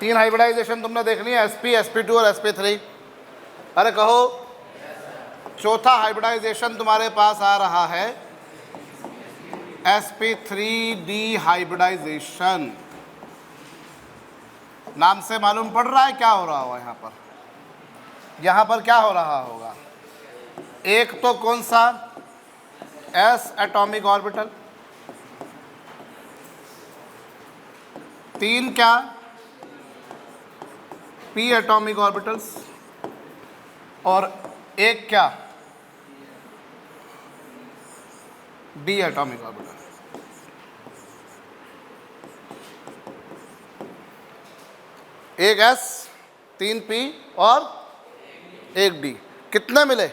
3 hybridisation तुमने देखनी है, sp, sp2 और sp3। अरे कहो, चौथा हाइब्रिडाइजेशन तुम्हारे पास आ रहा है sp3d हाइब्रिडाइजेशन। नाम से मालूम पड़ रहा है क्या हो रहा होगा यहाँ पर? यहाँ पर क्या हो रहा होगा? एक तो कौन सा, s एटॉमिक ऑर्बिटल, 3 क्या, p एटॉमिक ऑर्बिटल्स, और एक क्या, d एटॉमिक ऑर्बिटल। एक s, 3 p और एक d। कितने मिले?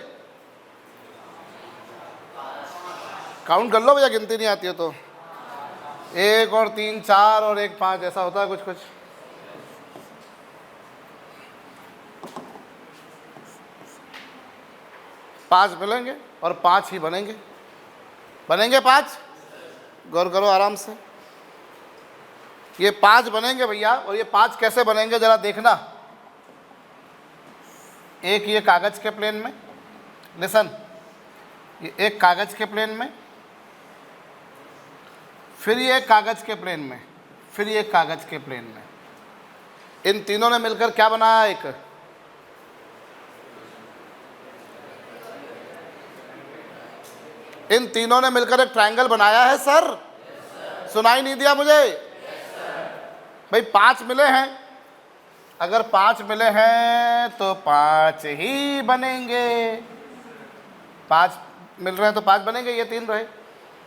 काउंट कर लो भैया, गिनती नहीं आती है तो। 1 और 3 4 और 1 5, ऐसा होता है कुछ कुछ। पाँच मिलेंगे और 5 ही बनेंगे। बनेंगे 5? गौर करो आराम से। ये 5 बनेंगे भैया, और ये 5 कैसे बनेंगे जरा देखना। एक ये कागज के प्लेन में, लिसन, ये एक कागज के प्लेन में, फिर ये कागज के प्लेन में, फिर ये कागज के प्लेन में। इन तीनों ने मिलकर क्या बनाया? एक इन तीनों ने मिलकर एक ट्रायंगल बनाया है सर। सुनाई नहीं दिया मुझे? भाई 5 मिले हैं, अगर 5 मिले हैं तो 5 ही बनेंगे। 5 मिल रहे हैं तो 5 बनेंगे, ये 3 रहे।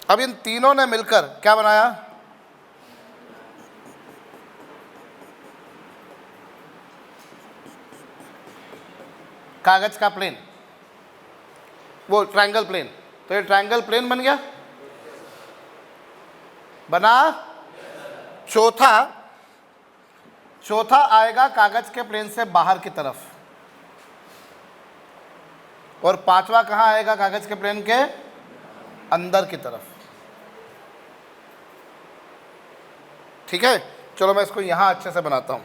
अब इन तीनों ने मिलकर क्या बनाया? कागज का प्लेन, वो ट्रायंगल प्लेन। तो ये ट्रायंगल प्लेन बन गया, बना। चौथा आएगा कागज के प्लेन से बाहर की तरफ, और 5वां कहाँ आएगा? कागज के प्लेन के अंदर की तरफ। ठीक है, चलो मैं इसको यहां अच्छे से बनाता हूं।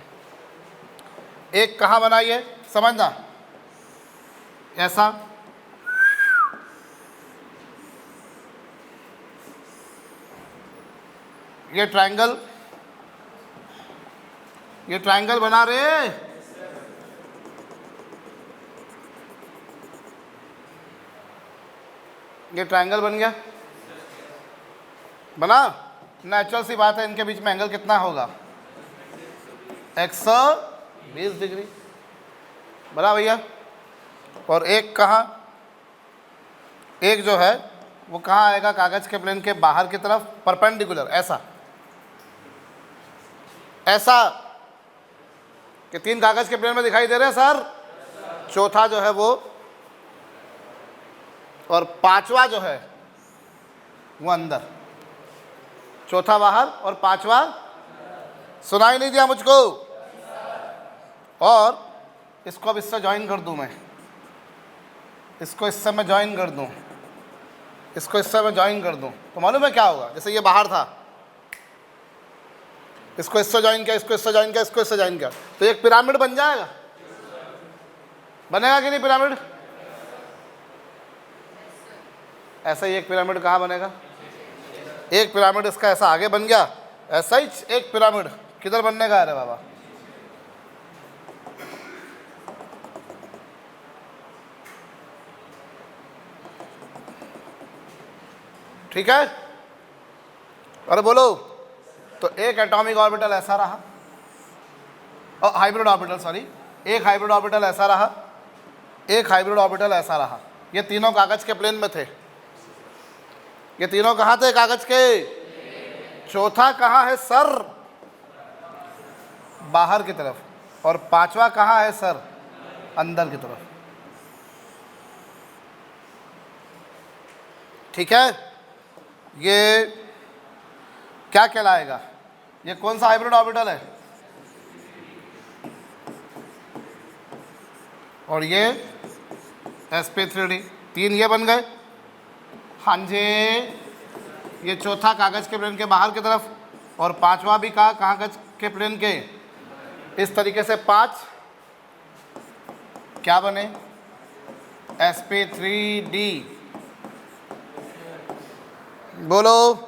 एक कहाँ बनाइए, समझना, ऐसा, ये ट्रायंगल बना रहे। ये ट्रायंगल बन गया, बना। नेचुरल सी बात है, इनके बीच में एंगल कितना होगा? 120 डिग्री। बना भैया। और एक कहाँ, एक जो है वो कहाँ आएगा? कागज के प्लेन के बाहर की तरफ, परपेंडिकुलर, ऐसा ऐसा। कि 3 कागज के प्लेन में दिखाई दे रहे हैं सर। चौथा जो है वो, और 5वां जो है वो अंदर। चौथा बाहर और 5वां, सुनाई नहीं दिया मुझको? और इसको अब इससे ज्वाइन कर दूं मैं, इसको इससे मैं ज्वाइन कर दूं, इसको इससे मैं ज्वाइन कर दूं, तो मालूम है क्या होगा? जैसे ये बाहर था, इसको इससे ज्वाइन किया, इसको इससे ज्वाइन किया, इसको इससे ज्वाइन किया, तो एक पिरामिड बन जाएगा। बनेगा कि नहीं पिरामिड? ऐसा ही एक पिरामिड कहाँ बनेगा? एक पिरामिड इसका ऐसा आगे बन गया, ऐसा ही एक पिरामिड किधर बनने का है रे बाबा? ठीक है, अरे बोलो। तो एक एटॉमिक ऑर्बिटल ऐसा रहा, और हाइब्रिड ऑर्बिटल, सॉरी, एक हाइब्रिड ऑर्बिटल ऐसा रहा, एक हाइब्रिड ऑर्बिटल ऐसा रहा। ये तीनों कागज के प्लेन में थे। ये तीनों कहाँ थे? कागज के। चौथा कहाँ है सर? बाहर की तरफ। और 5वां कहाँ है सर? अंदर की तरफ। ठीक है, ये क्या कहलाएगा? ये कौन सा हाइब्रिड ऑर्बिटल है? और ये sp3d। 3 ये बन गए। हाँ जी, ये चौथा कागज के प्लेन के बाहर की तरफ, और 5वां भी कहाँ? कागज के प्लेन के इस तरीके से 5 क्या बने, sp3d, बोलो।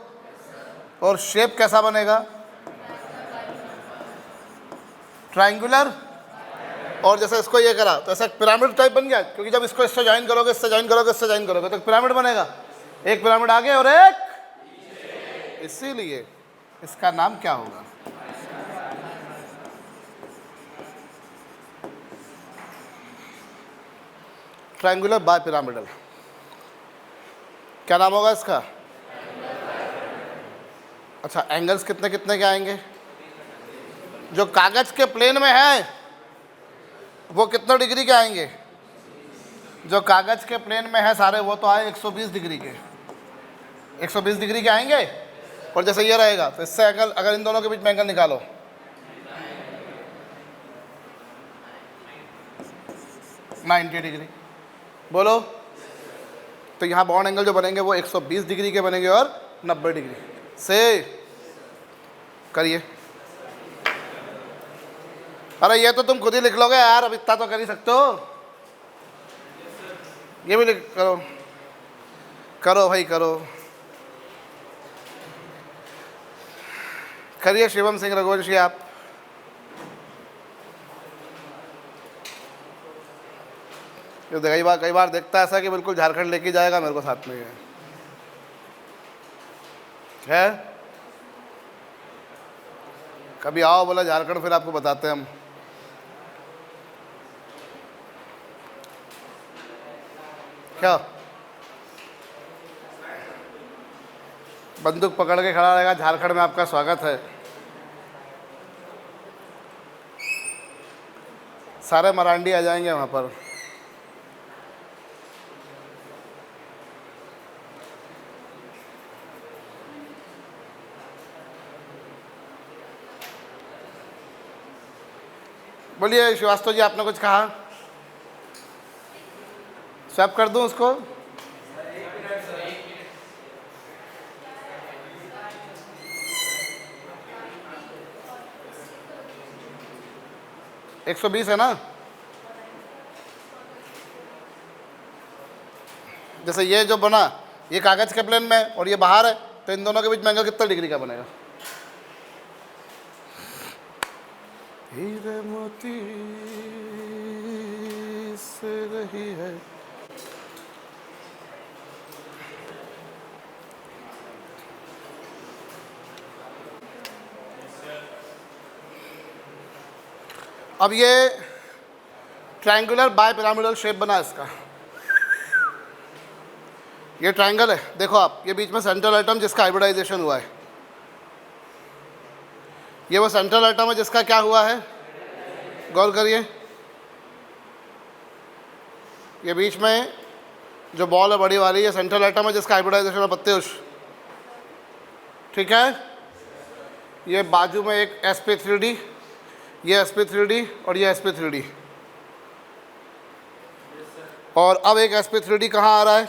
और शेप कैसा बनेगा, ट्रायंगुलर। और जैसे इसको ये करा तो ऐसा पिरामिड टाइप बन गया, क्योंकि जब इसको इससे ज्वाइन करोगे, इससे ज्वाइन करोगे, इससे ज्वाइन करोगे तो पिरामिड बनेगा। एक पिरामिड आगे और एक, इसीलिए इसका नाम क्या होगा, ट्रायंगुलर बाय पिरामिडल। क्या नाम होगा इसका? अच्छा, एंगल्स कितने कितने के आएंगे? जो कागज के प्लेन में है वो कितने डिग्री के आएंगे? जो कागज के प्लेन में है सारे वो तो आए 120 डिग्री के, 120 डिग्री के आएंगे। और जैसे ये रहेगा तो इससे एंगल, अगर इन दोनों के बीच में एंगल निकालो, 90 डिग्री, बोलो। तो यहाँ बॉन्ड एंगल जो बनेंगे वो 120 डिग्री के बनेंगे और 90 डिग्री से। करिए। अरे ये तो तुम खुद ही लिख लोगे यार, अब इतना तो कर ही सकते हो। ये भी लिख करो, करो भाई करो, करिए शिवम सिंह रघुवंशी आप। जो कई बार देखता है ऐसा कि बिल्कुल झारखंड लेके जाएगा मेरे को साथ में है। कभी आओ बोला झारखंड, फिर आपको बताते हैं हम। क्या बंदूक पकड़ के खड़ा रहेगा, झारखंड में आपका स्वागत है। सारे मरांडी आ जाएंगे वहाँ पर। बोलिए श्रीवास्तव जी, आपने कुछ कहा? स्वैप कर दूं उसको? एक 120 है ना? जैसे ये जो बना ये कागज के प्लेन में और ये बाहर है, तो इन दोनों के बीच में एंगल कितना डिग्री का बनेगा? हीरे मोती से रही है। अब ये ट्रायंगुलर बाय पिरामिडल शेप बना इसका। ये ट्रायंगल है, देखो आप, ये बीच में सेंट्रल एटम जिसका हाइब्रिडाइजेशन हुआ है, ये वो सेंट्रल एटम है जिसका क्या हुआ है, गौर करिए। ये बीच में जो बॉल है बड़ी वाली, ये सेंट्रल एटम है जिसका हाइब्रिडाइजेशन है प्रत्युष, ठीक है। ये बाजू में एक sp3d, ये sp3d और ये sp3d। और अब एक sp3d कहाँ आ रहा है?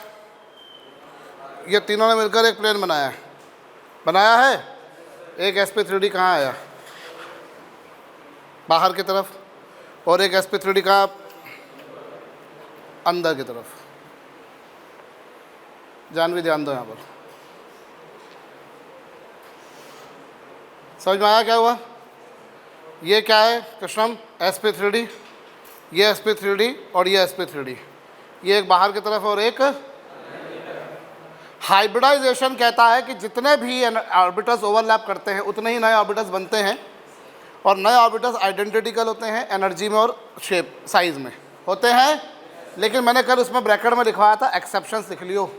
ये तीनों ने मिलकर एक प्लेन बनाया है। एक sp3d कहाँ आया? बाहर की तरफ। और एक sp3d कहाँ? अंदर की तरफ। जान भी ध्यान दो यहाँ पर। समझ में आया क्या हुआ? ये क्या है कृष्णम? sp3d, ये sp3d और ये sp3d। ये एक बाहर की तरफ और एक। हाइब्रिडाइजेशन कहता है कि जितने भी ऑर्बिटल्स ओवरलैप करते हैं उतने ही नए ऑर्बिटल्स बनते हैं, और नए ऑर्बिटल्स आइडेंटिकल होते हैं एनर्जी में और शेप साइज में होते हैं। लेकिन मैंने कल उसमें ब्रैकेट में लिखवाया था, एक्सेप्शंस लिख लियो।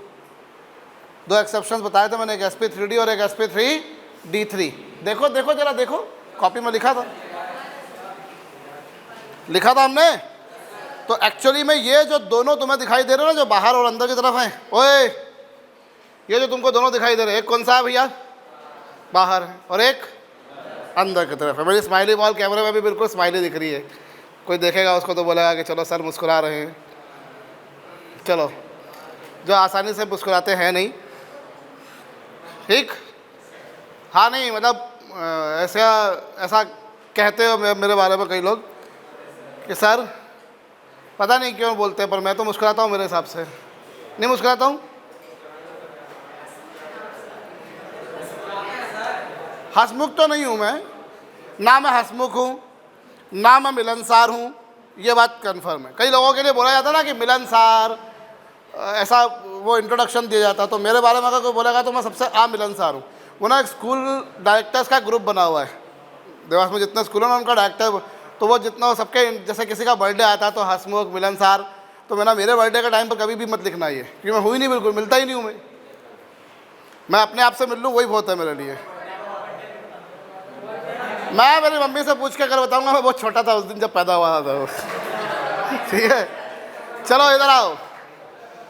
2 एक्सेप्शंस बताए थे मैंने, एक sp3d और एक sp3d3। देखो देखो जरा देखो, कॉपी में लिखा था हमने। तो एक्चुअली में ये जो दोनों तुम्हें दिखाई दे रहे हो ना, जो बाहर और अंदर की तरफ हैं, ओए ये जो तुमको दोनों दिखाई दे रहे हैं, एक कौन सा है भैया? बाहर है, और एक अंदर की तरफ है। मेरी स्माइली बॉल कैमरे में भी बिल्कुल स्माइली दिख रही है। कोई देखेगा उसको तो बोलेगा कि चलो सर मुस्कुरा रहे हैं। चलो, जो आसानी से मुस्कुराते हैं नहीं, ठीक? हाँ नहीं मतलब ऐसा कहते हो मेरे बारे में कई लोग कि सर पता नहीं क्यों बोलते हैं, पर मैं तो मुस्कुराता हूँ, मेरे हिसाब से नहीं मुस्कुराता हूँ। हंसमुख तो नहीं हूँ मैं, ना मैं हंसमुख हूँ, ना मैं मिलनसार हूँ, ये बात कंफर्म है। कई लोगों के लिए बोला जाता ना कि मिलनसार, ऐसा वो इंट्रोडक्शन दिया जाता, तो मेरे बारे में अगर कोई बोलेगा तो मैं सबसे मिलनसार हूँ। वो ना एक स्कूल डायरेक्टर्स का ग्रुप बना हुआ है देवास में, जितने स्कूल हैं ना उनका डायरेक्टर, तो वो जितना सबके, जैसे किसी का बर्थडे आता है तो हंसमुख मिलनसार, तो मेरा मेरे बर्थडे के टाइम पर कभी भी मत लिखना ये, क्योंकि मैं हुई नहीं, बिल्कुल मिलता ही नहीं हूँ मैं अपने आप से मिल लूँ वही बहुत है मेरे लिए। मैं मेरी मम्मी से पूछ के अगर बताऊंगा, मैं बहुत छोटा था उस दिन जब पैदा हुआ था वो। ठीक है, चलो इधर आओ।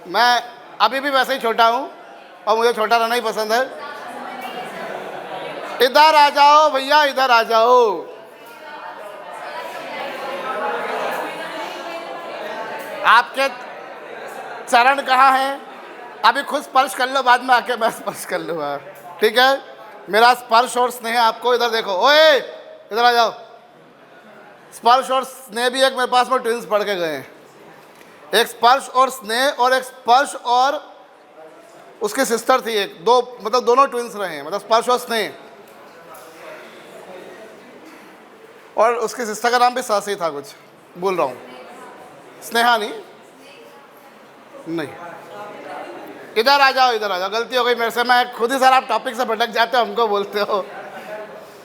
मैं अभी भी वैसे ही छोटा हूँ और मुझे छोटा रहना ही पसंद है। इधर आ जाओ भैया, इधर आ जाओ। आपके चरण कहाँ हैं? अभी खुद स्पर्श कर लो, बाद में आके मैं स्पर्श कर लूँगा, ठीक है? मेरा स्पर्श और स्नेह आपको, इधर देखो, ओए इधर आ जाओ। स्पर्श और स्नेह भी एक मेरे पास में ट्विंस पढ़ के गए हैं, एक स्पर्श और स्नेह और एक स्पर्श और उसकी सिस्टर थी एक, दो मतलब दोनों ट्विंस रहे हैं, मतलब स्पर्श और स्नेह, और उसकी सिस्टर का नाम भी सासी था, कुछ बोल रहा हूँ, स्नेहा नहीं। इधर आ जाओ, इधर आ जाओ। गलती हो गई मेरे से, मैं खुद ही सर, आप टॉपिक से भटक जाते हो, हमको बोलते हो।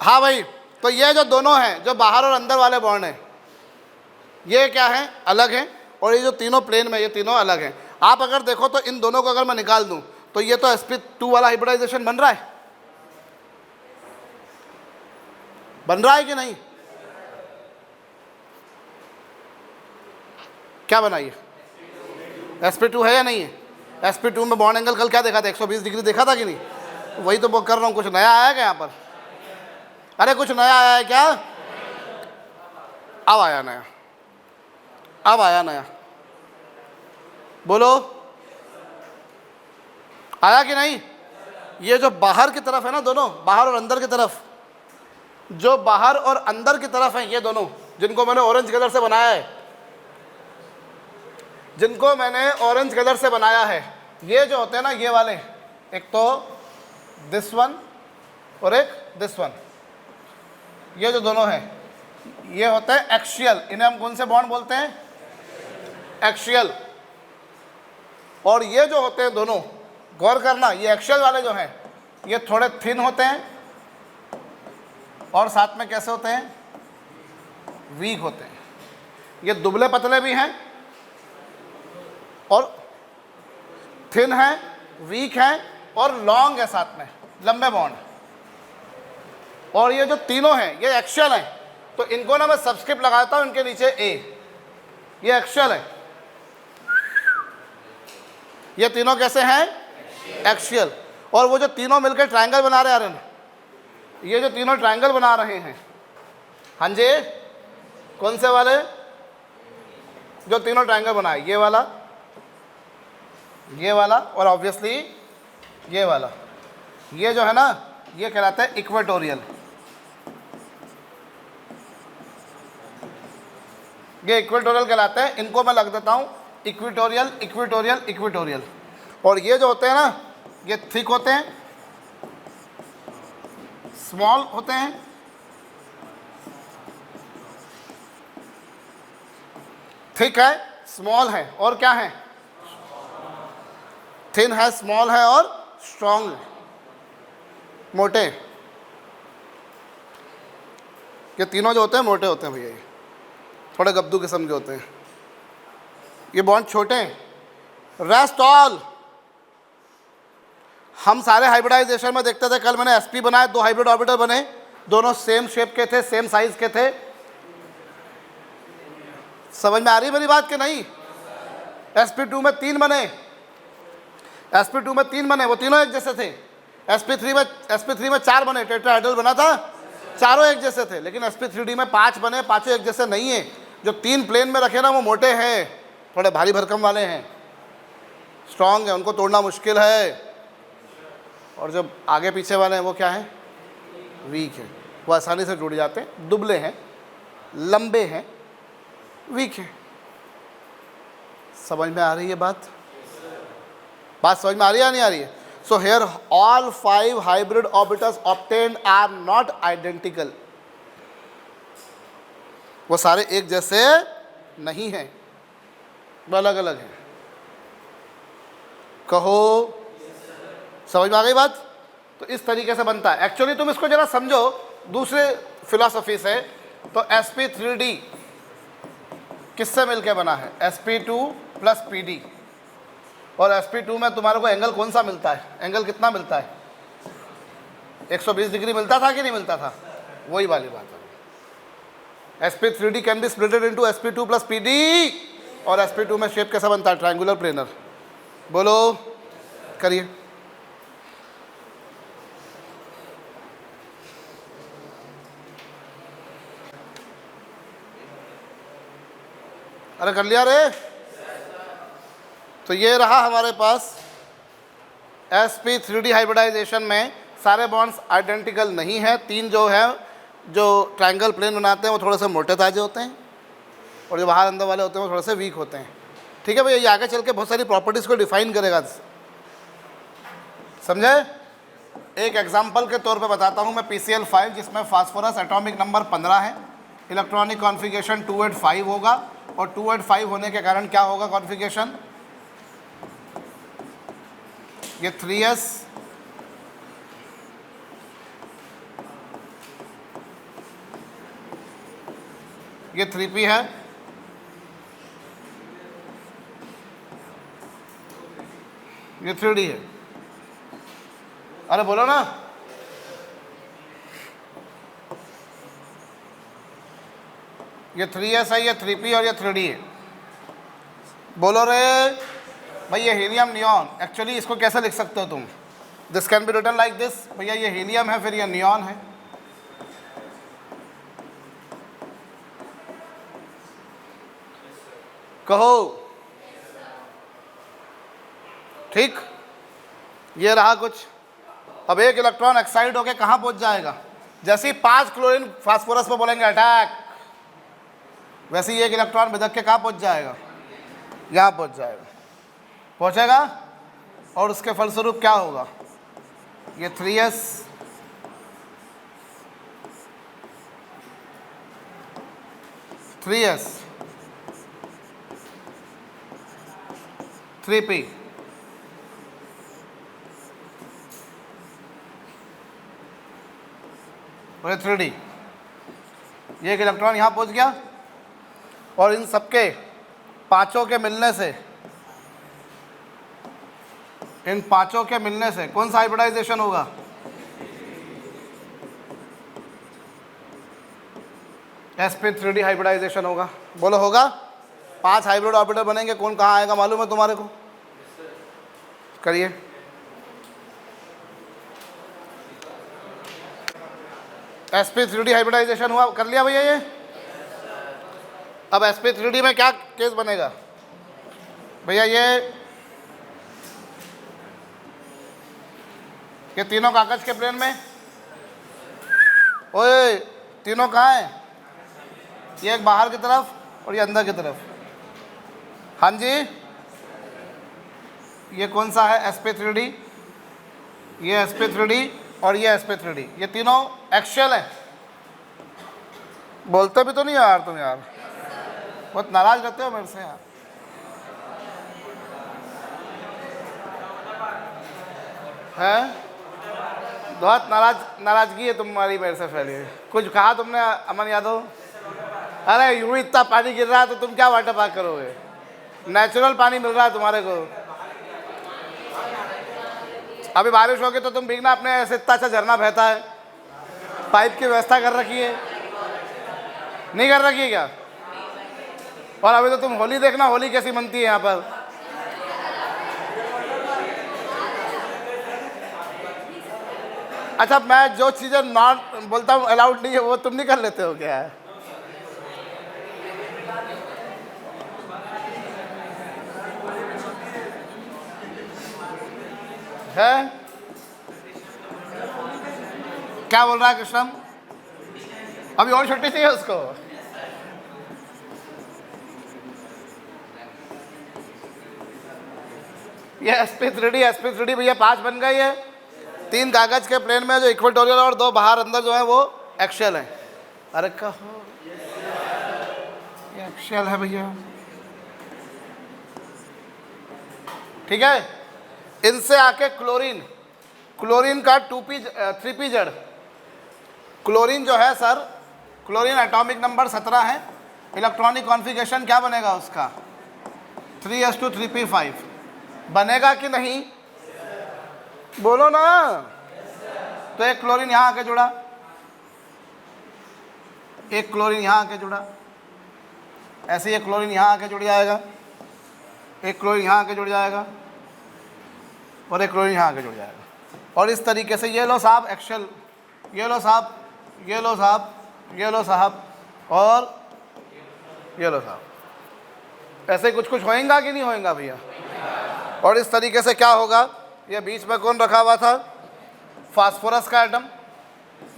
हाँ भाई, तो ये जो दोनों हैं, जो बाहर और अंदर वाले बॉन्ड हैं, ये क्या है? अलग हैं। और ये जो तीनों प्लेन में, ये तीनों अलग हैं। आप अगर देखो तो इन दोनों को अगर मैं निकाल दूं तो ये तो sp2 वाला हाइब्रिडाइजेशन बन रहा है, बन रहा है कि नहीं? क्या बनाइए? sp2 है या नहीं है? sp2 में बॉन्ड एंगल कल क्या देखा था? 120 डिग्री देखा था कि नहीं? वही तो कर रहा हूँ। कुछ नया आया क्या यहाँ पर? अरे कुछ नया आया है क्या? अब आया नया, अब आया नया, बोलो आया कि नहीं? ये जो बाहर की तरफ है ना, दोनों बाहर और अंदर की तरफ, जो बाहर और अंदर की तरफ है, ये दोनों जिनको मैंने ऑरेंज कलर से बनाया है, जिनको मैंने ऑरेंज कलर से बनाया है, ये जो होते हैं ना, ये वाले, एक तो दिस वन और एक दिस वन, ये जो दोनों हैं ये होते हैं एक्सियल। इन्हें हम कौन से बॉन्ड बोलते हैं? एक्सियल। और ये जो होते हैं दोनों, गौर करना, ये एक्सियल वाले जो हैं ये थोड़े थिन होते हैं और साथ में कैसे होते हैं? वीक होते हैं। ये दुबले पतले भी हैं और थिन है, वीक है और लॉन्ग है, साथ में लंबे बॉन्ड। और ये जो तीनों हैं ये एक्सियल हैं, तो इनको ना मैं सबस्क्रिप्ट लगाता हूं इनके नीचे ए, ये एक्सियल है। ये तीनों कैसे हैं? एक्सियल। और वो जो तीनों मिलकर ट्रायंगल बना रहे हैं, ये जो तीनों ट्रायंगल बना रहे हैं, हाँ जी, कौन से वाले? जो तीनों ट्रायंगल बनाए, ये वाला, ये वाला और ऑब्वियसली ये वाला, ये जो है ना, ये कहलाता है इक्वेटोरियल। ये इक्वेटोरियल कहलाते हैं। इनको मैं लग देता हूँ इक्वेटोरियल, इक्वेटोरियल, इक्वेटोरियल। और ये जो होते हैं ना, ये थिक होते हैं, स्मॉल होते हैं, थिक है, स्मॉल है, और क्या है? थिन है, स्मॉल है और स्ट्रॉन्ग है, मोटे। ये तीनों जो होते हैं मोटे होते हैं भैया, ये थोड़े गब्दू किस्म के होते हैं। ये बॉन्ड छोटे हैं। रेस्ट ऑल हम सारे हाइब्रिडाइजेशन में देखते थे। कल मैंने sp बनाए, 2 हाइब्रिड ऑर्बिटल बने, दोनों सेम शेप के थे, सेम साइज के थे। समझ में आ रही मेरी बात कि नहीं? sp2 में 3 बने, sp2 में 3 बने, वो तीनों एक जैसे थे। sp3 में 4 बने, टेट्राहेड्रल बना था, चारों एक जैसे थे। लेकिन sp3d में 5 बने, पांचों एक जैसे नहीं है। जो 3 प्लेन में रखे ना, वो मोटे हैं, थोड़े भारी भरकम वाले हैं, स्ट्रॉन्ग है, उनको तोड़ना मुश्किल है। और जो आगे पीछे वाले हैं वो क्या है? वीक है। वो आसानी से जुड़ जाते हैं, दुबले हैं, लंबे हैं, वीक हैं। समझ में आ रही है बात? बात समझ में आ रही है या नहीं आ रही है? So here all 5 hybrid orbitals obtained are not identical. वो सारे एक जैसे नहीं हैं, वो अलग अलग हैं। कहो, समझ में आ गई बात? तो इस तरीके से बनता है। एक्चुअली तुम इसको जरा समझो दूसरे फिलॉसफी से, तो sp3d किससे मिलके बना है? sp2 plus pd। और sp2 में तुम्हारे को एंगल कौन सा मिलता है? एंगल कितना मिलता है? 120 डिग्री मिलता था कि नहीं मिलता था? वही वाली बात है। sp3d can be splitted into sp2 plus pd। और sp2 में शेप कैसा बनता है? Triangular planar. बोलो, करिए। अरे कर लिया रे। तो ये रहा हमारे पास sp3d हाइब्रिडाइजेशन में सारे बॉन्ड्स आइडेंटिकल नहीं है। 3 जो है जो ट्रायंगल प्लेन बनाते हैं वो थोड़े से मोटे ताजे होते हैं, और जो बाहर अंदर वाले होते हैं वो थोड़े से वीक होते हैं। ठीक है भैया, ये आगे चल के बहुत सारी प्रॉपर्टीज़ को डिफाइन करेगा, समझे? एक एग्जांपल के तौर पे बताता हूँ मैं। PCl5 जिसमें फास्फोरस एटॉमिक नंबर 15 है, इलेक्ट्रॉनिक कॉन्फ़िगरेशन 285 होगा, और 285 होने के कारण क्या होगा कॉन्फ़िगरेशन? ये 3s, ये 3p है, ये 3d है। अरे बोलो ना। ये 3s है, ये 3p और ये 3d है। बोलो रे भाई। ये हीलियम नियॉन, एक्चुअली इसको कैसे लिख सकते हो तुम? This can be written like this. भैया ये हीलियम है, फिर ये नियॉन है। कहो, ठीक? ये रहा कुछ। अब एक इलेक्ट्रॉन एक्साइड होके कहाँ पहुंच जाएगा? जैसे ही 5 क्लोरीन फास्फोरस पे बोलेंगे अटैक, वैसे ही एक इलेक्ट्रॉन बिदक के कहाँ पहुंच जाएगा? यहाँ पहुंच जाएगा, पहुंचेगा। और उसके फलस्वरूप क्या होगा? ये 3s, थ्री 3p, और ये 3d। ये एक इलेक्ट्रॉन यहाँ पहुँच गया, और इन सबके पांचों के मिलने से, इन पांचों के मिलने से कौन सा हाइब्रिडाइजेशन होगा? sp3d हाइब्रिडाइजेशन होगा। बोलो होगा? 5 हाइब्रिड ऑर्बिटल बनेंगे, कौन कहाँ आएगा मालूम है तुम्हारे को? करिए। sp3d हाइब्रिडाइजेशन हुआ, कर लिया भैया ये। अब sp3d में क्या केस बनेगा भैया? ये तीनों कागज के प्लेन में, ओए तीनों कहाँ हैं? ये एक बाहर की तरफ और ये अंदर की तरफ। हाँ जी, ये कौन सा है? sp3d, ये sp3d और ये sp3d। ये तीनों एक्सियल है। बोलते भी तो नहीं यार तुम, यार बहुत नाराज रहते हो मेरे से यार। हैं? बहुत नाराजगी है तुम्हारी मेरे से फैली। कुछ कहा तुमने अमन यादव? अरे यूं इतना पानी गिर रहा है तो तुम क्या वाटर पार्क करोगे? नेचुरल पानी मिल रहा है तुम्हारे को। अभी बारिश होगी तो तुम भीगना, अपने ऐसे इतना अच्छा झरना बहता है, पाइप की व्यवस्था कर रखी है, नहीं कर रखी है क्या? और अभी तो तुम होली देखना, होली कैसी मनती है यहाँ पर। अच्छा, मैं जो चीज़ें नॉट बोलता हूँ अलाउड नहीं है, वो तुम नहीं कर लेते हो क्या? है क्या बोल रहा है कृष्णम? अभी और छुट्टी चाहिए उसको। ये sp3d भैया 5 बन गई है। 3 कागज के प्लेन में जो इक्वेटोरियल और 2 बाहर अंदर जो है वो एक्शियल है। अरे कहो ये एक्शियल है भैया, ठीक है। इनसे आके क्लोरीन, क्लोरीन का 3p जेड, क्लोरीन जो है सर, क्लोरीन एटॉमिक नंबर 17 है। इलेक्ट्रॉनिक कॉन्फ़िगरेशन क्या बनेगा उसका? 3s2 3p5 बनेगा कि नहीं? बोलो ना। तो एक क्लोरीन यहाँ आके जुड़ा, एक क्लोरीन यहाँ आके जुड़ा, ऐसे ही एक क्लोरीन यहाँ आके जुड़ जाएगा, एक क्लोरीन यहाँ आके जुड़ जाएगा और एक क्लोरीन यहाँ आके जुड़ जाएगा। और इस तरीके से ये लो साहब एक्शियल, ये लो साहब, ये लो साहब, ये लो साहब और ये लो साहब। ऐसे कुछ कुछ होएगा कि नहीं होएगा भैया? और इस तरीके से क्या होगा? ये बीच में कौन रखा हुआ था? फास्फोरस का एटम।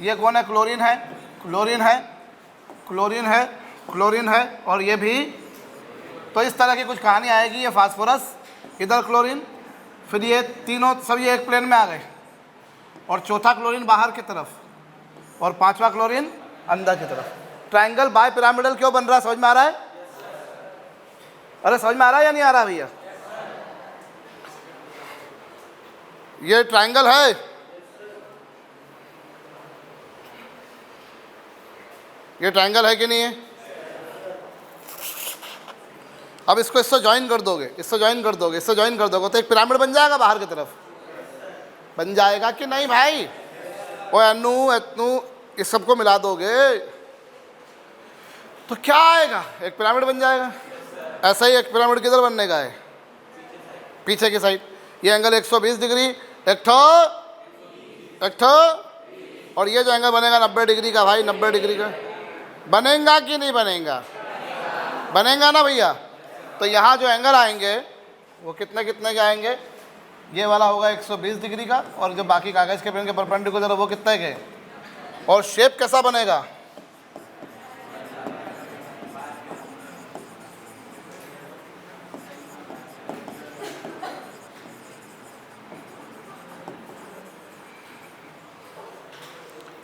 ये कौन है? क्लोरीन है, क्लोरीन है, क्लोरीन है, क्लोरीन है और ये भी। तो इस तरह की कुछ कहानी आएगी। ये फास्फोरस, इधर क्लोरीन, फिर ये तीनों सब ये एक प्लेन में आ गए और चौथा क्लोरीन बाहर की तरफ और 5वां क्लोरीन अंदर की तरफ। ट्रायंगल बाय पिरामिडल क्यों बन रहा है? समझ में आ रहा है? अरे समझ में आ रहा है या नहीं आ रहा भैया? ये ट्रायंगल है, ये ट्रायंगल है कि नहीं है? अब इसको इससे ज्वाइन कर दोगे, इससे ज्वाइन कर दोगे, इससे ज्वाइन कर दोगे तो एक पिरामिड बन जाएगा बाहर की तरफ। बन जाएगा कि नहीं भाई? ओ अनु एतनु इस सबको मिला दोगे तो क्या आएगा? एक पिरामिड बन जाएगा। ऐसा ही एक पिरामिड किधर बनने का है? पीछे की साइड। ये एंगल 120 डिग्री, एक ठो और ये जो एंगल बनेगा 90 डिग्री का भाई, 90 डिग्री का। बनेगा कि नहीं बनेगा? बनेगा ना भैया। तो यहाँ जो एंगल आएंगे वो कितने कितने के आएंगे? ये वाला होगा 120 डिग्री का और जो बाकी कागज़ के प्लेन के परपेंडिकुलर है वो कितने के? और शेप कैसा बनेगा?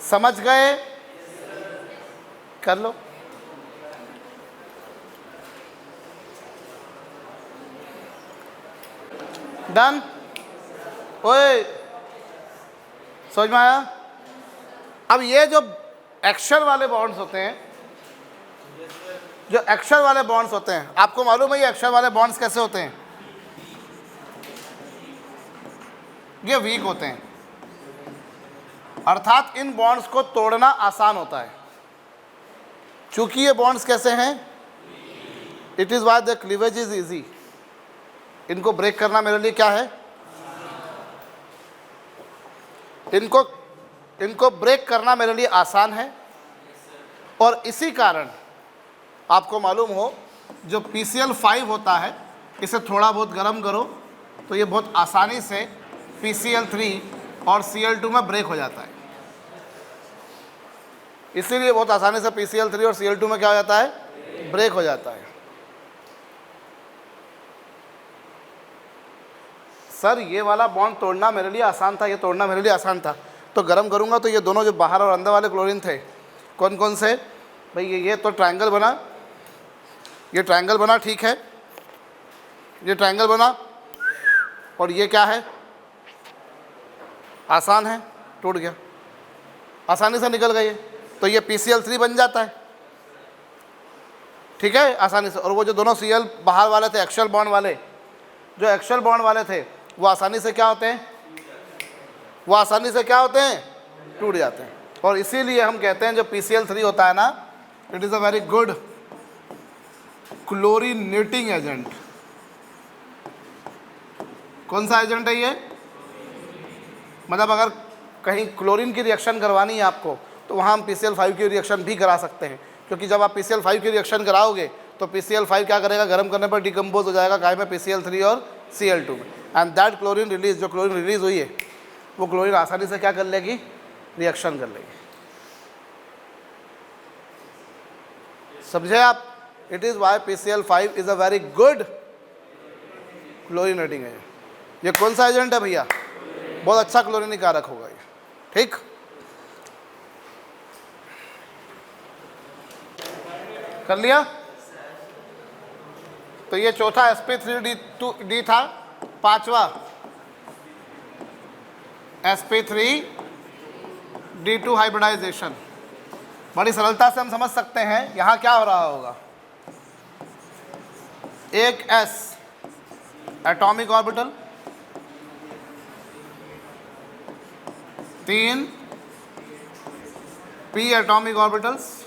समझ गए? कर लो। डन? ओए समझ में आया? अब ये जो एक्शियल वाले बॉन्ड्स होते हैं, जो एक्शियल वाले बॉन्ड्स होते हैं, आपको मालूम है ये एक्शियल वाले बॉन्ड्स कैसे होते हैं? ये वीक होते हैं, अर्थात इन बॉन्ड्स को तोड़ना आसान होता है। चूंकि ये बॉन्ड्स कैसे हैं? It is why the cleavage is easy. इनको ब्रेक करना मेरे लिए क्या है? इनको ब्रेक करना मेरे लिए आसान है। और इसी कारण आपको मालूम हो जो PCl5 होता है, इसे थोड़ा बहुत गर्म करो तो ये बहुत आसानी से PCl3 और Cl2 में ब्रेक हो जाता है। इसीलिए बहुत आसानी से PCl3 और Cl2 में क्या हो जाता है? ब्रेक हो जाता है। सर ये वाला बॉन्ड तोड़ना मेरे लिए आसान था, ये तोड़ना मेरे लिए आसान था, तो गर्म करूंगा तो ये दोनों जो बाहर और अंदर वाले क्लोरीन थे कौन कौन से भाई? ये तो ट्रायंगल बना, ये ट्रायंगल बना, ठीक है, ये ट्रायंगल बना और ये क्या है? आसान है, टूट गया, आसानी से निकल गए। तो ये PCl3 बन जाता है, ठीक है, आसानी से। और वो जो दोनों Cl बाहर वाले थे, एक्शियल बॉन्ड वाले, जो एक्शियल बॉन्ड वाले थे वो आसानी से क्या होते हैं? वो आसानी से क्या होते हैं? टूट जाते हैं। और इसीलिए हम कहते हैं जो PCl3 होता है ना, it is a very good chlorinating agent. कौन सा एजेंट है ये? मतलब अगर कहीं क्लोरीन की रिएक्शन करवानी है आपको तो वहाँ हम PCl5 की रिएक्शन भी करा सकते हैं, क्योंकि जब आप PCl5 की रिएक्शन कराओगे तो PCl5 क्या करेगा? गर्म करने पर डिकम्पोज हो जाएगा काय में? PCl3 और Cl2 में। एंड दैट क्लोरीन रिलीज, जो क्लोरीन रिलीज हुई है वो क्लोरीन आसानी से क्या कर लेगी? रिएक्शन कर लेगी। समझे आप? It is why PCl5 is a very good chlorine rating है। ये कौन सा एजेंट है भैया? बहुत अच्छा क्लोरीन कारक होगा ये, ठीक। कर लिया? तो ये चौथा sp3d था, पांचवा sp3d2 हाइब्रिडाइजेशन। बड़ी सरलता से हम समझ सकते हैं यहाँ क्या हो रहा होगा। एक s atomic orbital, 3 p atomic orbitals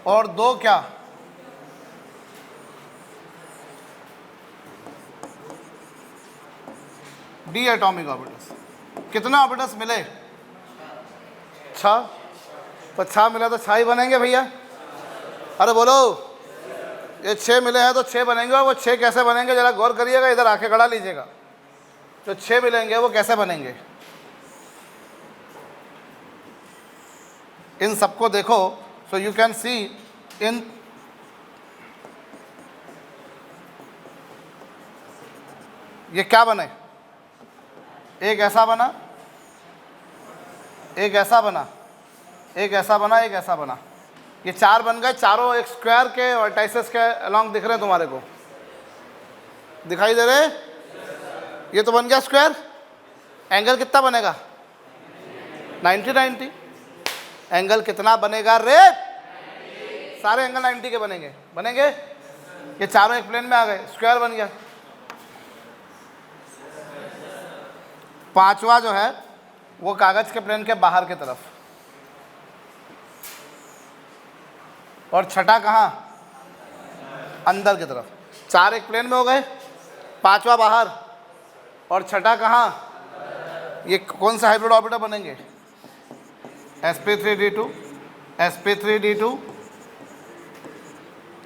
और 2 क्या? d atomic orbitals. कितने ऑर्बिटल्स मिले? 6। तो 6 मिले तो 6 ही बनेंगे भैया। अरे बोलो, ये 6 मिले हैं तो 6 बनेंगे। और वो 6 कैसे बनेंगे जरा गौर करिएगा, इधर आके खड़ा लीजिएगा। जो 6 मिलेंगे वो कैसे बनेंगे? इन सबको देखो, सो यू कैन सी इन ये क्या बने? एक ऐसा बना, एक ऐसा बना, एक ऐसा बना, एक ऐसा बना। ये 4 बन गए। चारों एक स्क्वायर के वर्टाइसेस के अलोंग दिख रहे हैं तुम्हारे को, दिखाई दे रहे? ये तो बन गया स्क्वायर। एंगल कितना बनेगा? 90। एंगल कितना बनेगा रे? सारे एंगल 90 के बनेंगे। बनेंगे? ये चारों एक प्लेन में आ गए, स्क्वायर बन गया। पांचवा जो है वो कागज के प्लेन के बाहर की तरफ, और छठा कहाँ? अंदर की तरफ। 4 एक प्लेन में हो गए, पांचवा बाहर और छठा कहाँ? ये कौन सा हाइब्रिड ऑर्बिटल बनेंगे? sp3d2 sp3d2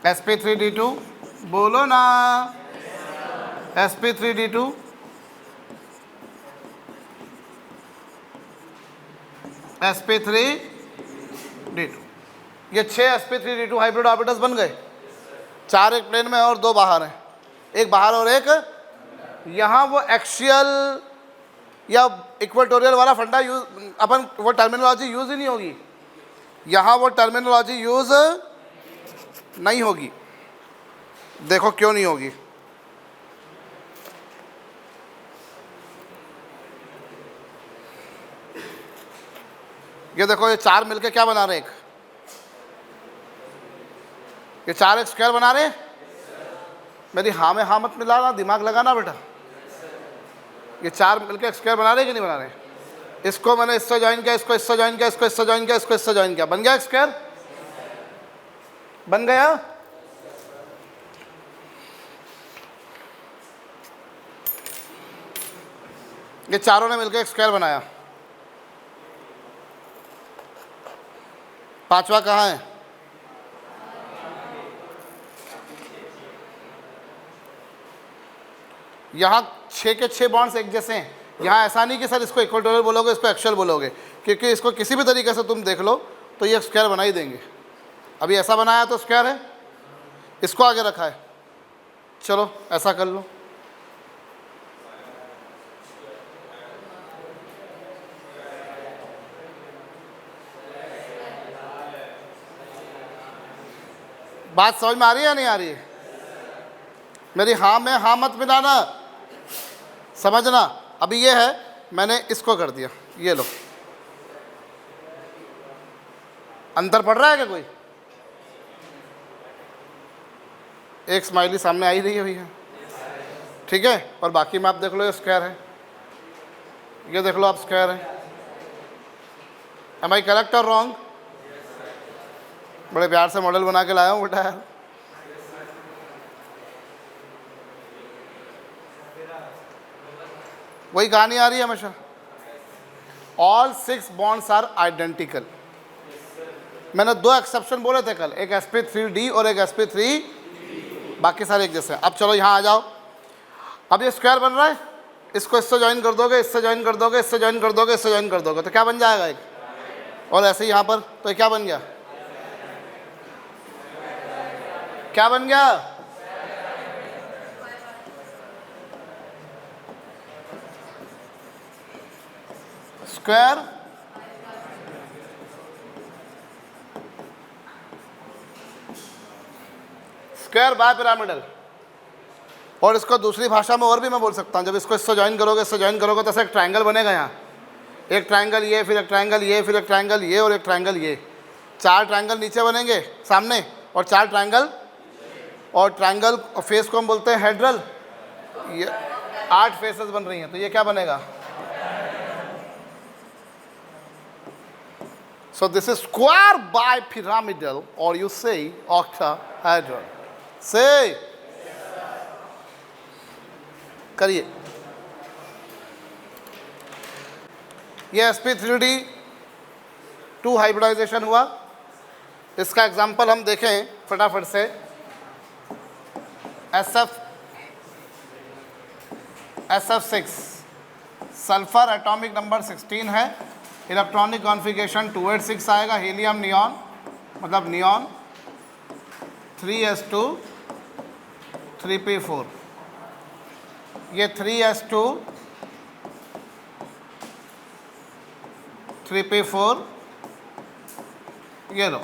sp3d2, बोलो ना, sp3d2 sp3d2। ये 6 sp3d2 हाइब्रिड ऑर्बिटल्स बन गए। 4 एक प्लेन में और 2 बाहर हैं, एक बाहर और एक यहाँ। वो एक्सियल या इक्वेटोरियल वाला फंडा यूज, अपन वो टर्मिनोलॉजी यूज़ ही नहीं होगी यहाँ। वो टर्मिनोलॉजी यूज़ नहीं होगी। देखो क्यों नहीं होगी। ये देखो, ये 4 मिलके क्या बना रहे हैं? ये 4 एक स्क्वायर बना रहे हैं। मेरी हाँ में हाँ मत मिलाना, दिमाग लगाना बेटा। ये 4 मिलके एक स्क्वायर बना रहे कि नहीं बना रहे? इसको मैंने इससे ज्वाइन किया, इसको इससे ज्वाइन किया, इसको इससे ज्वाइन किया, इसको इससे ज्वाइन किया, बन गया एक स्क्वायर। बन गया? ये चारों ने मिलकर एक स्क्वायर बनाया। पांचवा कहाँ है? यहाँ 6 के 6 बॉन्ड्स एक जैसे हैं। यहाँ ऐसा नहीं कि सर इसको इक्वेटोरियल बोलोगे, इसको एक्सियल बोलोगे, क्योंकि इसको किसी भी तरीके से तुम देख लो तो ये स्क्वायर बना ही देंगे। अभी ऐसा बनाया तो स्क्वायर है, इसको आगे रखा है, चलो ऐसा कर लो। बात समझ में आ रही है या नहीं आ रही है? मेरी हाँ में हाँ मत मिलाना, समझना। अभी ये है, मैंने इसको कर दिया, ये लो। अंतर पड़ रहा है क्या कोई? एक स्माइली सामने आ ही रही है भैया, ठीक है। और बाकी में आप देख लो, ये स्क्वायर है, ये देख लो आप स्क्वायर है। एम आई करेक्ट और रॉन्ग? बड़े प्यार से मॉडल बना के लाया हूँ बेटा यार। वही कहानी आ रही है हमेशा। All 6 bonds are identical. मैंने 2 एक्सेप्शन बोले थे कल, एक sp3d और एक sp3, बाकी सारे एक जैसे। अब चलो यहाँ आ जाओ। अब ये स्क्वायर बन रहा है, इसको इससे ज्वाइन कर दोगे, इससे ज्वाइन कर दोगे, इससे ज्वाइन कर दोगे, इससे ज्वाइन कर दोगे, तो क्या बन जाएगा एक? और ऐसे ही यहाँ पर तो क्या बन गया? क्या बन गया? Square square by pyramidal. और इसको दूसरी भाषा में और भी मैं बोल सकता हूँ, जब इसको इससे ज्वाइन करोगे, इससे ज्वाइन करोगे तो ऐसा एक ट्रायंगल बनेगा। यहाँ एक ट्रायंगल ये, फिर एक ट्रायंगल ये, फिर एक ट्रायंगल ये और एक ट्रायंगल ये, 4 ट्रायंगल नीचे बनेंगे सामने और 4 ट्रायंगल, और ट्रायंगल फेस को हम बोलते हैं हेड्रल। ये 8 फेसेस बन रही हैं, तो ये क्या बनेगा? So this is square by pyramidal और यू से ऑक्टाहेड्रल। से करिए। ये sp3d 2 हाइब्रिडाइजेशन हुआ। इसका एग्जांपल हम देखें फटाफट से। SF6 सल्फर एटॉमिक नंबर 16 है, इलेक्ट्रॉनिक कॉन्फ़िगरेशन 286 आएगा, हीलियम नियॉन मतलब नियॉन 3s2 3p4। ये 3s2 3p4, ये लो,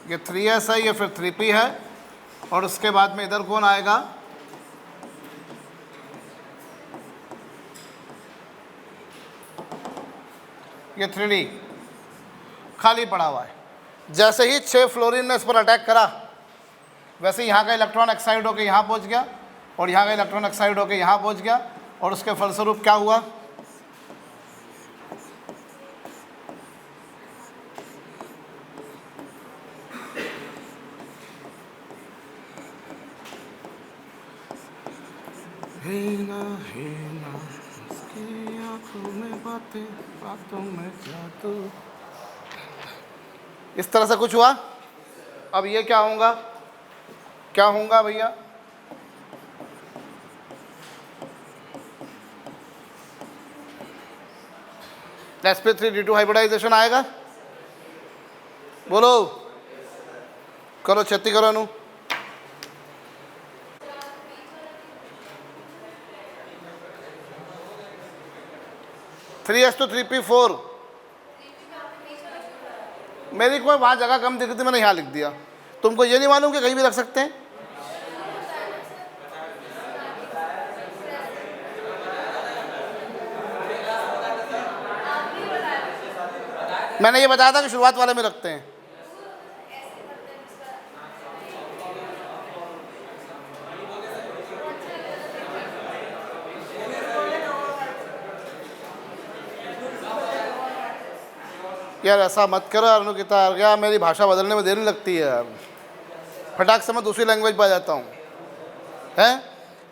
ये 3s है, ये फिर 3p है, और उसके बाद में इधर कौन आएगा? ये 3d खाली पड़ा हुआ है। जैसे ही 6 फ्लोरीन ने इस पर अटैक करा, वैसे ही यहाँ का इलेक्ट्रॉन एक्साइड होकर यहाँ पहुँच गया और यहाँ का इलेक्ट्रॉन एक्साइड होकर यहाँ पहुँच गया, और उसके फलस्वरूप क्या हुआ? बातों में जादू, इस तरह से कुछ हुआ। अब ये क्या होगा? क्या होगा भैया? sp3d2 हाइब्रिडाइजेशन आएगा। बोलो, करो छत्ती करो नू। Three s two 3p4। मेरी कोई वहाँ जगह कम दिख रही थी, मैंने यहाँ लिख दिया। तुमको ये नहीं मालूम कि कहीं भी रख सकते हैं? मैंने ये बताया था कि शुरुआत वाले में रखते हैं। यार ऐसा मत करो यार अनुकिता, यार मेरी भाषा बदलने में देर नहीं लगती है यार, फटाक से मैं दूसरी लैंग्वेज पा जाता हूँ। हैं,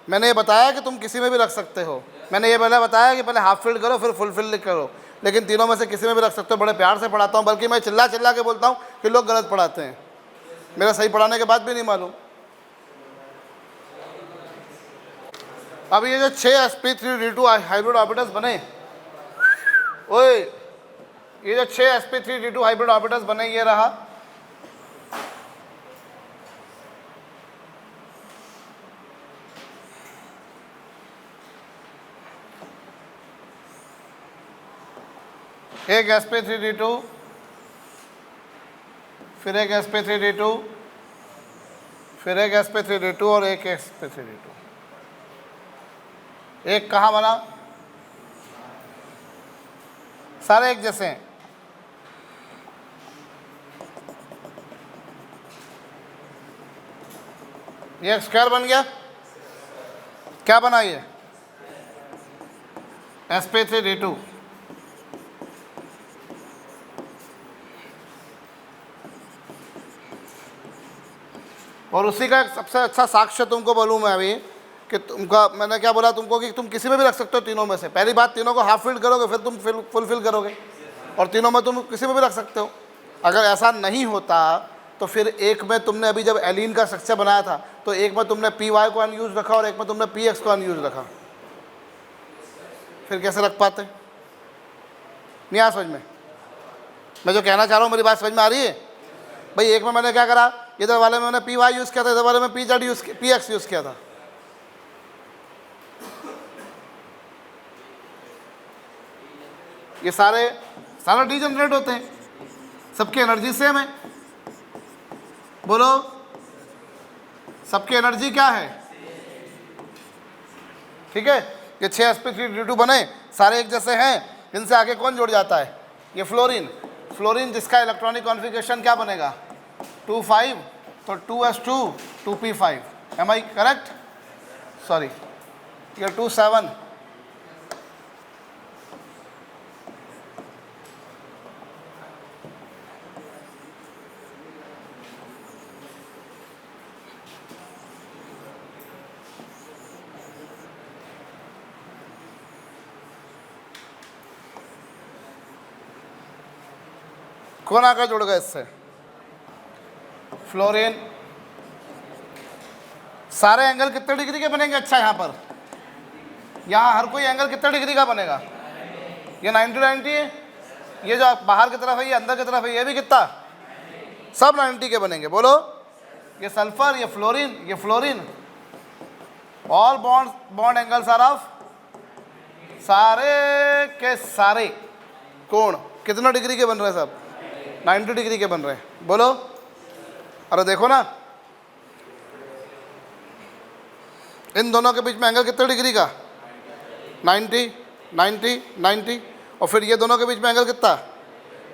मैंने ये बताया कि तुम किसी में भी रख सकते हो। मैंने ये पहले बताया कि पहले हाफ फिल्ड करो फिर फुल फिल्ड करो, लेकिन तीनों में से किसी में भी रख सकते हो। बड़े प्यार से पढ़ाता हूँ, बल्कि मैं चिल्ला चिल्ला के बोलता हूँ कि लोग गलत पढ़ाते हैं। मेरा सही पढ़ाने के बाद भी नहीं मालूम। अब ये जो 6 sp3d2 हाइब्रिड ऑर्बिटल्स बने, ओए ये जो 6 sp3d2 हाइब्रिड ऑर्बिटल्स बने, ये रहा। एक sp3d2, फिर एक sp3d2, फिर एक sp3d2 और एक sp3d2। एक कहाँ बना? सारे एक जैसे हैं। ये स्क्वायर बन गया। क्या बना ये? sp3d2। और उसी का सबसे अच्छा साक्ष्य तुमको बोलूँ मैं अभी कि तुमका मैंने क्या बोला तुमको कि तुम किसी में भी रख सकते हो तीनों में से। पहली बात, तीनों को हाफ फिल करोगे फिर तुम फुल करोगे, और तीनों में तुम किसी में भी रख सकते हो। अगर ऐसा नहीं होता तो फिर एक में तुमने अभी जब एलीन का स्ट्रक्चर बनाया था तो एक में तुमने पी वाई को अनयूज रखा और एक में तुमने पी एक्स को अनयूज रखा, फिर कैसे रख पाते? नहीं आ समझ में? मैं जो कहना चाह रहा हूँ मेरी बात समझ में आ रही है? भाई एक में मैंने क्या करा, इधर वाले में मैंने पी वाई यूज़ किया था, इधर वाले में P Z P x use किया था। ये सारे डी जनरेट होते हैं, सबकी एनर्जी सेम है। बोलो, सबकी एनर्जी क्या है? ठीक है, ये 6 sp3d2 बने, सारे एक जैसे हैं। इनसे आगे कौन जुड़ जाता है? ये फ्लोरीन। फ्लोरीन जिसका इलेक्ट्रॉनिक कॉन्फ़िगरेशन क्या बनेगा? 2,5, तो 2s2 2p5। एम आई करेक्ट? सॉरी, ये 2,7। कौन आकर जुड़ गए इससे? फ्लोरीन। सारे एंगल कितने डिग्री के बनेंगे? अच्छा, यहाँ पर हर कोई एंगल कितने डिग्री का बनेगा? ये 90 है। ये जो बाहर की तरफ है, ये अंदर की तरफ है, ये भी कितना? सब 90 के बनेंगे। बोलो, ये सल्फर, ये fluorine, all bond angles are of, सारे के सारे कोण कितना डिग्री के बन रहे हैं? सब 90 डिग्री के बन रहे हैं। बोलो, अरे देखो ना, इन दोनों के बीच में एंगल कितने डिग्री का? 90, 90, 90। और फिर ये दोनों के बीच में एंगल कितना?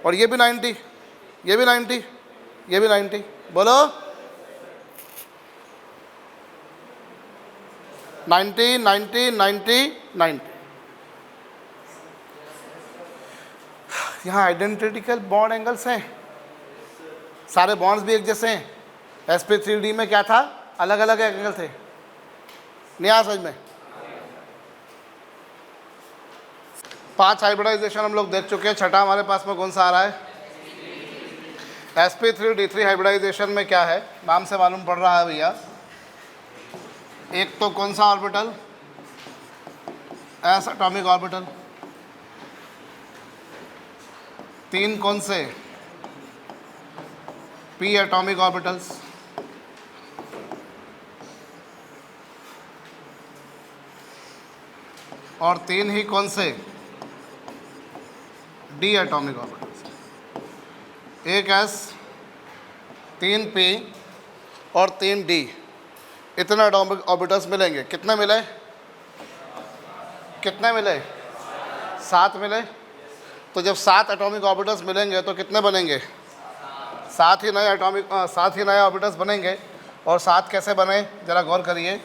और ये भी 90, ये भी 90, ये भी 90। बोलो, 90, 90, 90, 90। यहाँ आइडेंटिकल बॉन्ड एंगल्स हैं, सारे बॉन्ड्स भी एक जैसे हैं। sp3d में क्या था? अलग अलग एंगल थे। नहीं आया समझ में? 5 हाइब्रिडाइजेशन हम लोग देख चुके हैं। छठा हमारे पास में कौन सा आ रहा है? sp3d3 हाइब्रिडाइजेशन में क्या है? नाम से मालूम पड़ रहा है भैया। एक तो कौन सा ऑर्बिटल? s atomic orbital. 3 कौन से? p atomic orbitals. और 3 ही कौन से? d atomic orbitals. एक s, 3 p और 3 d, इतने एटॉमिक ऑर्बिटल्स मिलेंगे। कितने मिले? कितने मिले? 7 मिले। तो जब 7 एटॉमिक ऑर्बिटल्स मिलेंगे तो कितने बनेंगे? 7 ही नए ऑर्बिटल्स बनेंगे। और 7 कैसे बने, ज़रा गौर करिए।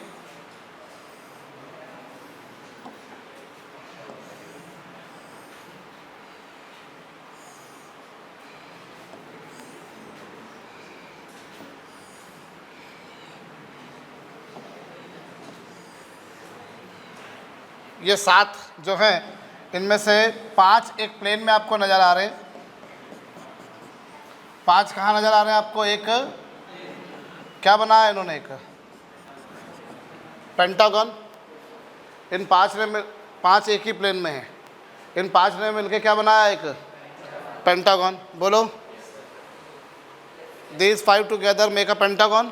ये 7 जो हैं, इनमें से 5 एक प्लेन में आपको नज़र आ रहे हैं। 5 कहाँ नज़र आ रहे हैं आपको? एक क्या बनाया इन्होंने? एक पेंटागन। इन 5 एक ही प्लेन में हैं। इन 5 ने मिलके क्या बनाया? एक पेंटागन। बोलो, these 5 together make a pentagon.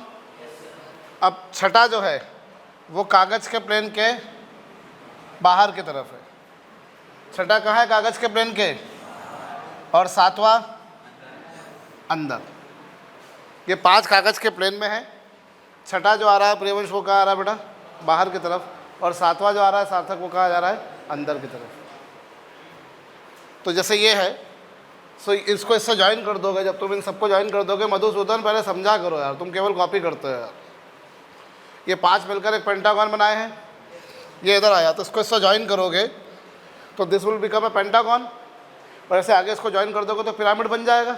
अब छठा जो है वो कागज़ के प्लेन के बाहर की तरफ है। छठा कहाँ है? कागज़ के प्लेन के। और 7वां अंदर। ये 5 कागज़ के प्लेन में है। छठा जो आ रहा है प्रियवंश, वो कहाँ आ रहा है बेटा? बाहर की तरफ। और 7वां जो आ रहा है सार्थक, वो कहाँ जा रहा है? अंदर की तरफ। तो जैसे ये है, सो इसको इससे ज्वाइन कर दोगे। जब तुम इन सबको ज्वाइन कर दोगे, मधुसूदन पहले समझा करो यार, तुम केवल कॉपी करते हो यार। ये 5 मिलकर एक पेंटागन बनाए हैं। ये इधर आया, तो इसको इससे ज्वाइन करोगे तो this will become a pentagon. और ऐसे आगे इसको ज्वाइन कर दोगे तो पिरामिड बन जाएगा।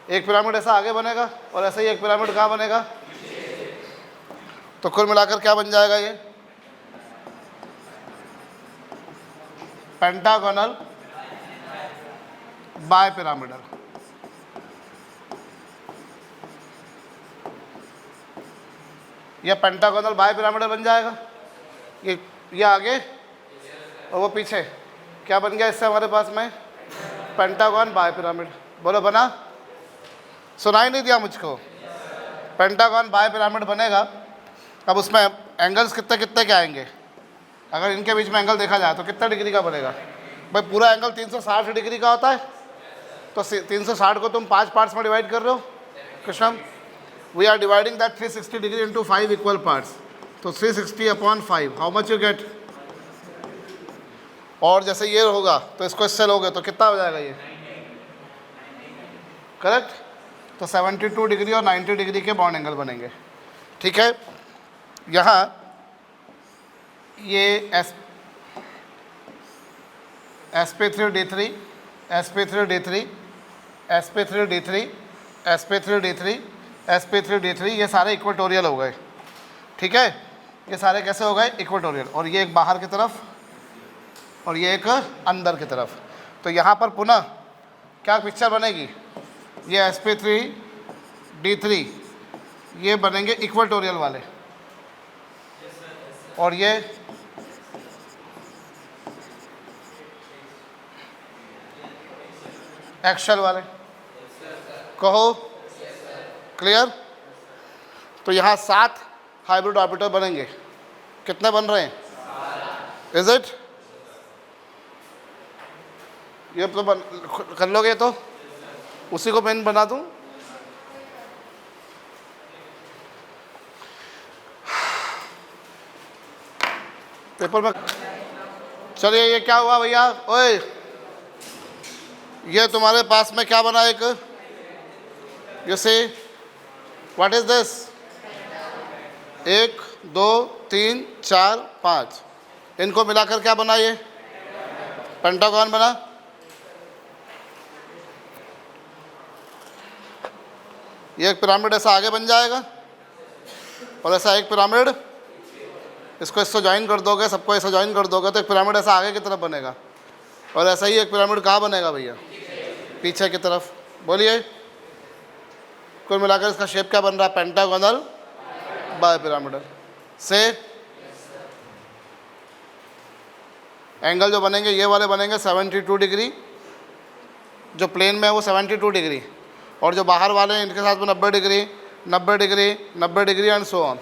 एक पिरामिड ऐसा आगे बनेगा और ऐसे ही एक पिरामिड कहाँ बनेगा? तो कुल मिलाकर क्या बन जाएगा? ये पेंटागोनल बाय पिरामिडल। यह पेंटागोनल बाय पिरामिडल बन जाएगा। ये आगे और वो पीछे क्या बन गया इससे हमारे पास में? Pentagon bipyramid. बोलो, बना? सुनाई नहीं दिया मुझको? पेंटागन बाय पिरामिड बनेगा। अब उसमें एंगल्स कितने कितने के आएंगे, अगर इनके बीच में एंगल देखा जाए तो कितना डिग्री का बनेगा भाई? पूरा एंगल 360 डिग्री का होता है, तो 360 को तुम 5 पार्ट्स में डिवाइड कर रहे हो Krishnam. We are dividing that 360 degree into 5 equal parts, तो 360 upon 5, how much you get? और जैसे ये होगा तो इसको इससे लोगे तो कितना हो जाएगा ये, करेक्ट? तो 72 डिग्री और 90 डिग्री के बॉन्ड एंगल बनेंगे, ठीक है। यहाँ ये sp3d3, sp3d3, sp3d3, sp3d3, sp3d3, ये सारे इक्वेटोरियल हो गए, ठीक है। ये सारे कैसे हो गए? इक्वेटोरियल। और ये एक बाहर की तरफ और ये एक अंदर की तरफ। तो यहाँ पर पुनः क्या पिक्चर बनेगी? ये sp3d3 ये बनेंगे इक्वेटोरियल वाले, और ये एक्सल वाले। कहो क्लियर? तो यहाँ 7 हाइब्रिड ऑर्बिटल बनेंगे। कितने बन रहे हैं? Is it? ये तो कर लोगे, तो उसी को मैं बना दूं। पेपर में चलिए, ये क्या हुआ भैया? ओए, ये तुम्हारे पास में क्या बना? एक you see what is this? 1 2 3 4 5, इनको मिलाकर क्या बना? ये पेंटागन बना। ये एक पिरामिड ऐसा आगे बन जाएगा, और ऐसा एक पिरामिड, इसको इससे ज्वाइन कर दोगे, सबको ऐसा ज्वाइन कर दोगे तो एक पिरामिड ऐसा आगे की तरफ बनेगा, और ऐसा ही एक पिरामिड कहाँ बनेगा भैया? पीछे की तरफ। बोलिए, कुल मिलाकर इसका शेप क्या बन रहा है? Pentagonal bipyramidal. से एंगल जो बनेंगे ये वाले बनेंगे 72 डिग्री, जो प्लेन में है वो 72 डिग्री, और जो बाहर वाले हैं इनके साथ में 90 degree, 90 degree, 90 degree and so on.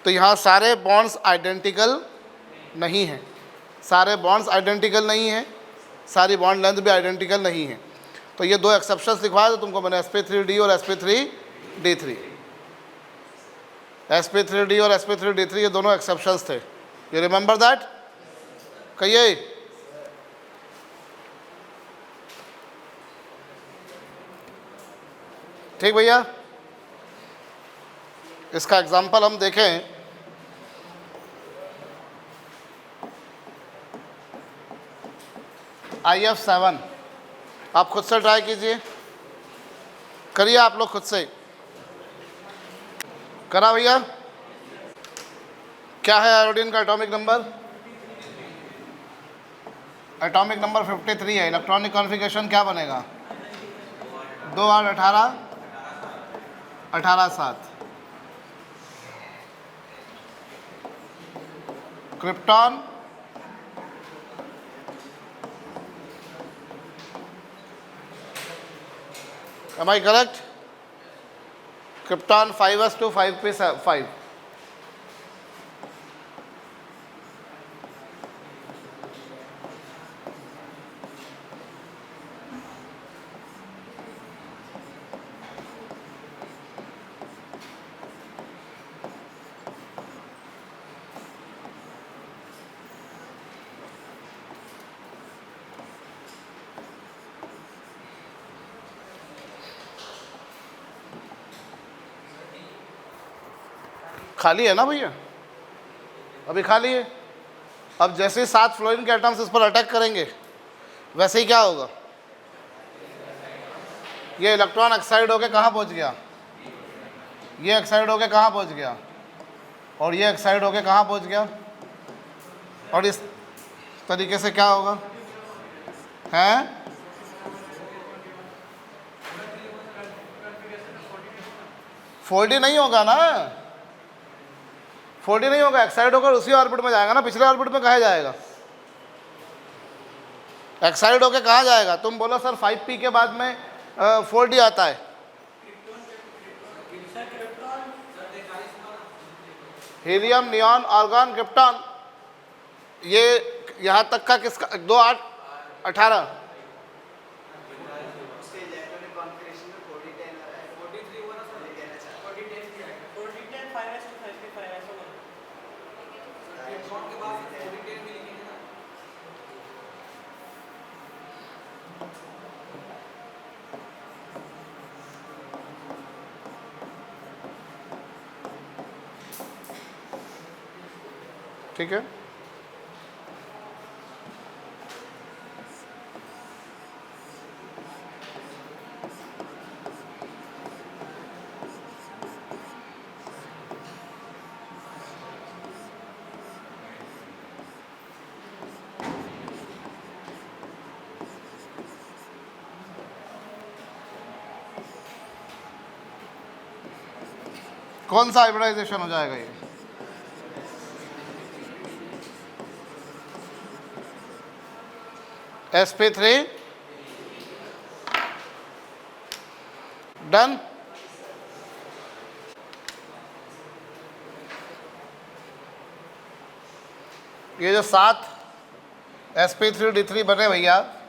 तो यहाँ सारे बॉन्ड्स आइडेंटिकल नहीं हैं, सारे बॉन्ड्स आइडेंटिकल नहीं हैं, सारी बॉन्ड लेंथ भी आइडेंटिकल नहीं है। तो ये 2 एक्सेप्शंस लिखवाए तो तुमको मैंने sp3d और sp3d3, sp3d और sp3d3 ये दोनों एक्सेप्शंस थे। You remember that? कहिए। ठीक भैया, इसका एग्जाम्पल हम देखें। IF7 आप खुद से ट्राई कीजिए, करिए आप लोग खुद से। करा भैया? क्या है आयोडीन का एटॉमिक नंबर? एटॉमिक नंबर 53 है। इलेक्ट्रॉनिक कॉन्फ़िगरेशन क्या बनेगा? 2 8 18 18 7। Krypton am I correct? Krypton 5s2 5p5। खाली है ना भैया? अभी खाली है। अब जैसे ही 7 फ्लोरीन के एटम्स इस पर अटैक करेंगे वैसे ही क्या होगा? ये इलेक्ट्रॉन एक्साइड होके कहाँ पहुँच गया? ये एक्साइड होके कहाँ पहुँच गया? और ये एक्साइड होके कहाँ पहुँच गया? और इस तरीके से क्या होगा? हैं? फोल्ड ही नहीं होगा ना, फोल्ड ही नहीं होगा, एक्साइड होकर उसी ऑर्बिट में जाएगा ना। पिछले ऑर्बिट में कहाँ जाएगा? एक्साइड होकर कहाँ जाएगा? तुम बोलो सर 5p के बाद में फोल्ड ही आता है। Helium, neon, argon, krypton. ये यहाँ तक का किसका 2 8 18 ठीक है। कौन सा हाइब्रिडाइजेशन हो जाएगा ये? sp3 done. ये जो 7 sp3d3 बने भैया,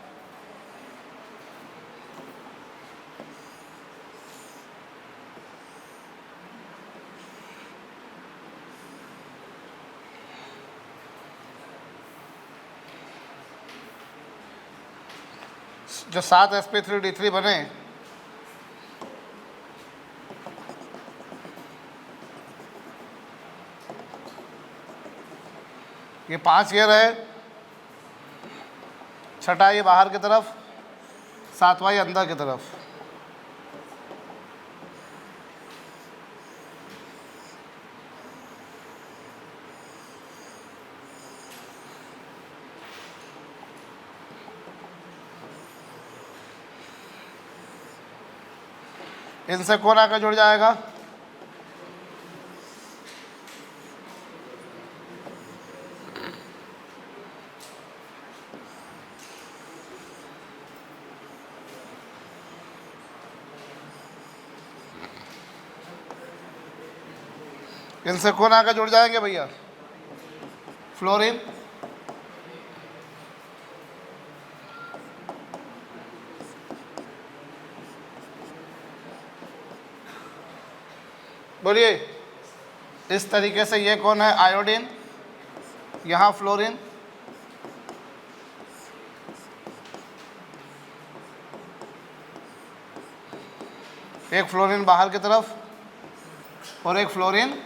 जो 7 sp3d3 बने, ये 5 ये रहे, छठा ये बाहर की तरफ, 7वां ये अंदर की तरफ। इनसे कौन आकर जुड़ जाएगा? इनसे कौन आकर जुड़ जाएंगे भैया? फ्लोरीन, बोलिए। इस तरीके से ये कौन है? आयोडीन, यहाँ फ्लोरीन, एक फ्लोरीन बाहर की तरफ और एक फ्लोरीन।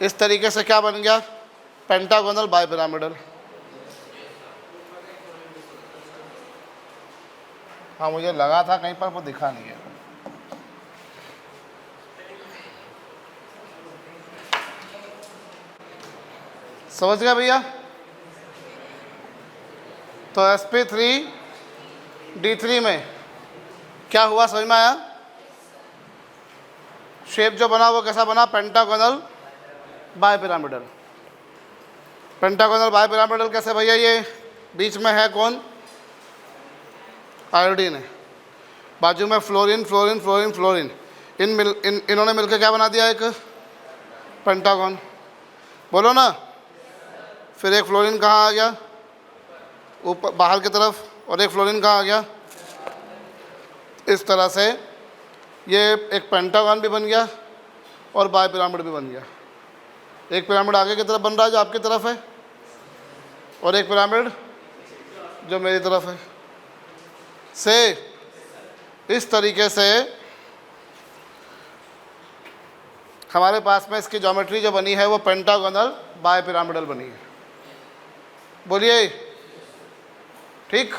इस तरीके से क्या बन गया? Pentagonal bipyramidal. हाँ मुझे लगा था कहीं पर, वो दिखा नहीं है। समझ गया भैया? तो sp3d3 में क्या हुआ, समझ में आया? शेप जो बना वो कैसा बना? Pentagonal bipyramidal. पेंटागोनल बाइपिरामिडल कैसे भैया? ये बीच में है कौन? आयोडीन है, बाजू में फ्लोरीन फ्लोरीन फ्लोरीन फ्लोरीन। इन्होंने मिलकर क्या बना दिया? एक पेंटागन। बोलो ना। फिर एक फ्लोरीन कहाँ आ गया? ऊपर बाहर की तरफ। और एक फ्लोरीन कहाँ आ गया? इस तरह से ये एक पेंटागन भी बन गया और बाइपिरामिड भी बन गया। एक पिरामिड आगे की तरफ बन रहा है जो आपकी तरफ है, और एक पिरामिड जो मेरी तरफ है। से इस तरीके से हमारे पास में इसकी ज्योमेट्री जो बनी है वो पेंटागोनल बाइपिरामिडल बनी है। बोलिए ठीक।